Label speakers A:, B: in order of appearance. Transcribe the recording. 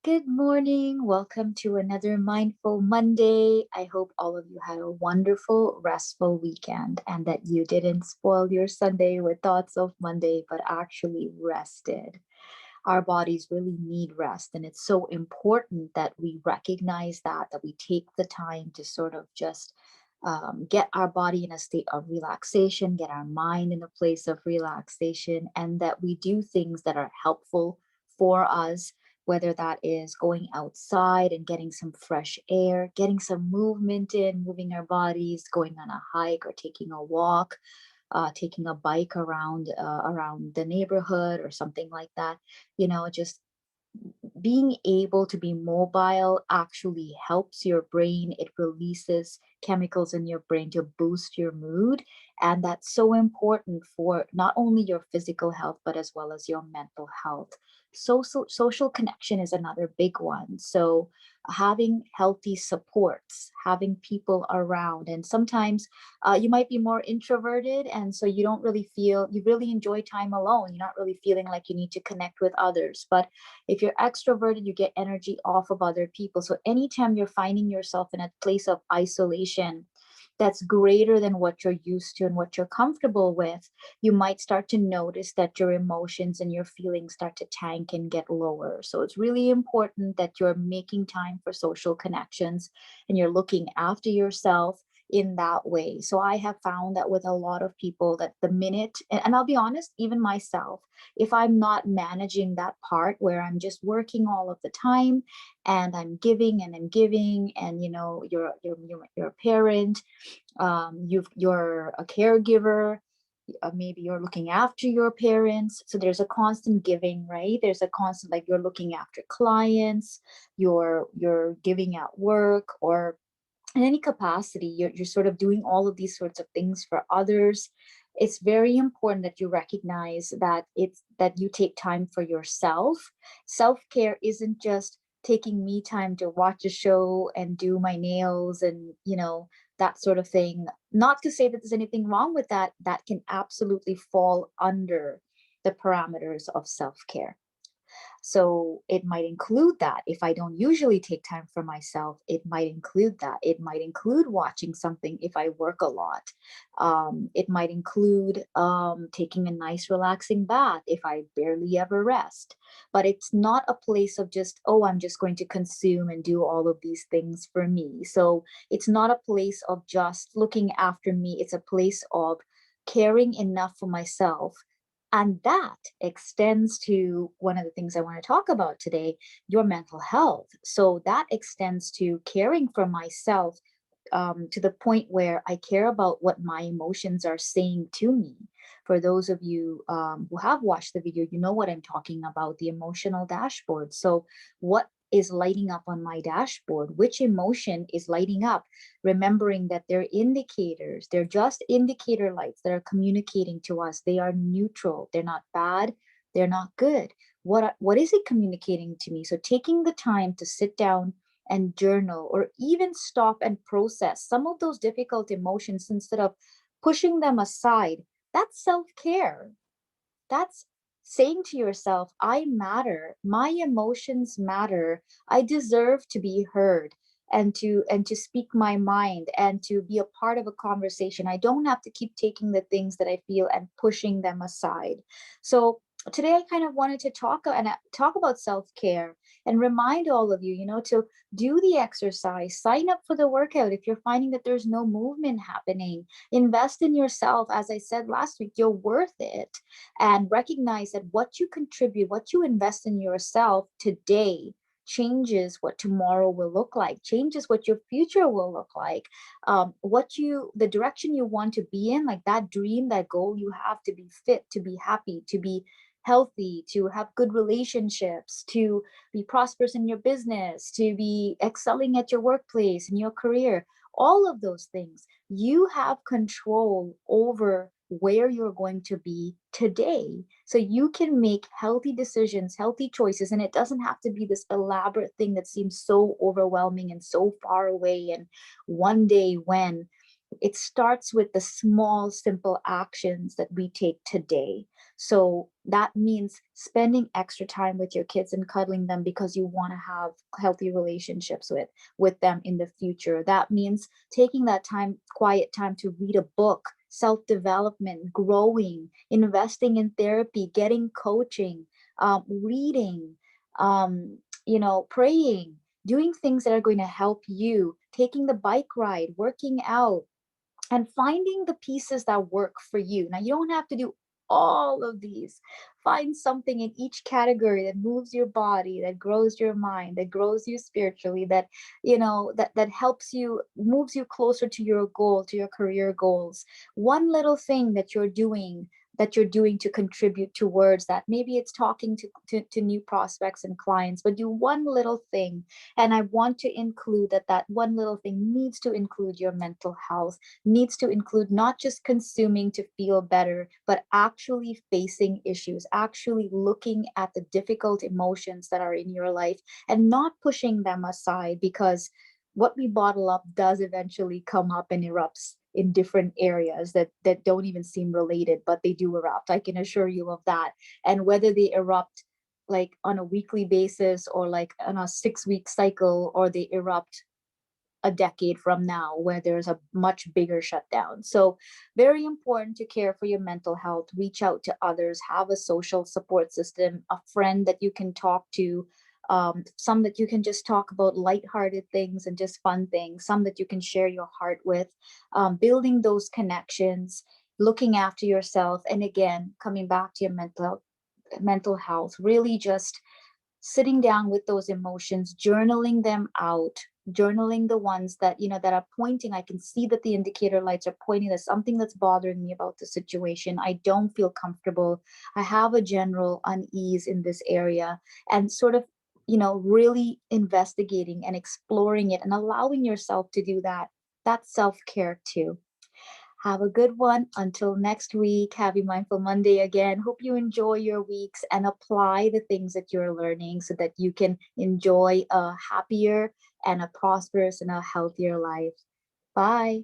A: Good morning. Welcome to another Mindful Monday. I hope all of you had a wonderful, restful weekend and that you didn't spoil your Sunday with thoughts of Monday, but actually rested. Our bodies really need rest, and it's so important that we recognize that we take the time to sort of just get our body in a state of relaxation, get our mind in a place of relaxation, and that we do things that are helpful for us, whether that is going outside and getting some fresh air, getting some movement in, moving our bodies, going on a hike or taking a walk, taking a bike around the neighborhood or something like that. Just being able to be mobile actually helps your brain. It releases chemicals in your brain to boost your mood. And that's so important for not only your physical health, but as well as your mental health. Social connection is another big one. So, having healthy supports, having people around, and sometimes you might be more introverted. And so you don't really feel, you really enjoy time alone. You're not really feeling like you need to connect with others. But if you're extroverted, you get energy off of other people. So anytime you're finding yourself in a place of isolation that's greater than what you're used to and what you're comfortable with, you might start to notice that your emotions and your feelings start to tank and get lower. So it's really important that you're making time for social connections and you're looking after yourself in that way. So I have found that with a lot of people that the minute, and I'll be honest, even myself, if I'm not managing that part where I'm just working all of the time and I'm giving and I'm giving, and you're a parent, you're a caregiver, maybe you're looking after your parents, so there's a constant giving, right? There's a constant, like, you're looking after clients, you're giving at work, or in any capacity, you're sort of doing all of these sorts of things for others. It's very important that you recognize that it's that you take time for yourself. Self-care isn't just taking me time to watch a show and do my nails and that sort of thing. Not to say that there's anything wrong with that. That can absolutely fall under the parameters of self-care. So it might include that. If I don't usually take time for myself, it might include that. It might include watching something if I work a lot. It might include taking a nice, relaxing bath if I barely ever rest. But it's not a place of just, oh, I'm just going to consume and do all of these things for me. So it's not a place of just looking after me, it's a place of caring enough for myself, and that extends to one of the things I want to talk about today, your mental health. So that extends to caring for myself, to the point where I care about what my emotions are saying to me. For those of you who have watched the video, you know what I'm talking about, the emotional dashboard. So, what is lighting up on my dashboard? Which emotion is lighting up? Remembering that they're indicators, they're just indicator lights that are communicating to us. They are neutral, they're not bad, they're not good. What is it communicating to me? So, taking the time to sit down and journal, or even stop and process some of those difficult emotions instead of pushing them aside, that's self-care. That's saying to yourself, I matter, my emotions matter, I deserve to be heard, and to speak my mind and to be a part of a conversation. I don't have to keep taking the things that I feel and pushing them aside. So today I kind of wanted to talk about self-care and remind all of you, to do the exercise, sign up for the workout if you're finding that there's no movement happening. Invest in yourself. As I said last week, you're worth it. And recognize that what you contribute, what you invest in yourself today, changes what tomorrow will look like, changes what your future will look like. The direction you want to be in, like that dream, that goal you have, to be fit, to be happy, to be healthy, to have good relationships, to be prosperous in your business, to be excelling at your workplace, in your career, all of those things, you have control over where you're going to be today. So you can make healthy decisions, healthy choices, and it doesn't have to be this elaborate thing that seems so overwhelming and so far away. And one day when, It starts with the small, simple actions that we take today. So that means spending extra time with your kids and cuddling them because you want to have healthy relationships with them in the future. That means taking that time, quiet time, to read a book, self-development, growing, investing in therapy, getting coaching, reading, praying, doing things that are going to help you, taking the bike ride, working out, and finding the pieces that work for you. Now, you don't have to do all of these. Find something in each category that moves your body, that grows your mind, that grows you spiritually, that helps you, moves you closer to your goal, to your career goals. One little thing that you're doing to contribute towards that. Maybe it's talking to new prospects and clients, but do one little thing. And I want to include that one little thing needs to include your mental health, needs to include not just consuming to feel better, but actually facing issues, actually looking at the difficult emotions that are in your life and not pushing them aside, because what we bottle up does eventually come up and erupts in different areas that don't even seem related, but they do erupt. I can assure you of that. And whether they erupt like on a weekly basis or like on a 6-week cycle, or they erupt a decade from now where there's a much bigger shutdown. So very important to care for your mental health. Reach out to others, have a social support system, a friend that you can talk to, some that you can just talk about lighthearted things and just fun things, some that you can share your heart with, building those connections, looking after yourself. And again, coming back to your mental health, really just sitting down with those emotions, journaling them out, journaling the ones that are pointing. I can see that the indicator lights are pointing. There's something that's bothering me about the situation. I don't feel comfortable. I have a general unease in this area. And sort of, really investigating and exploring it and allowing yourself to do that. That's self-care too. Have a good one. Until next week, happy Mindful Monday again. Hope you enjoy your weeks and apply the things that you're learning so that you can enjoy a happier and a prosperous and a healthier life. Bye.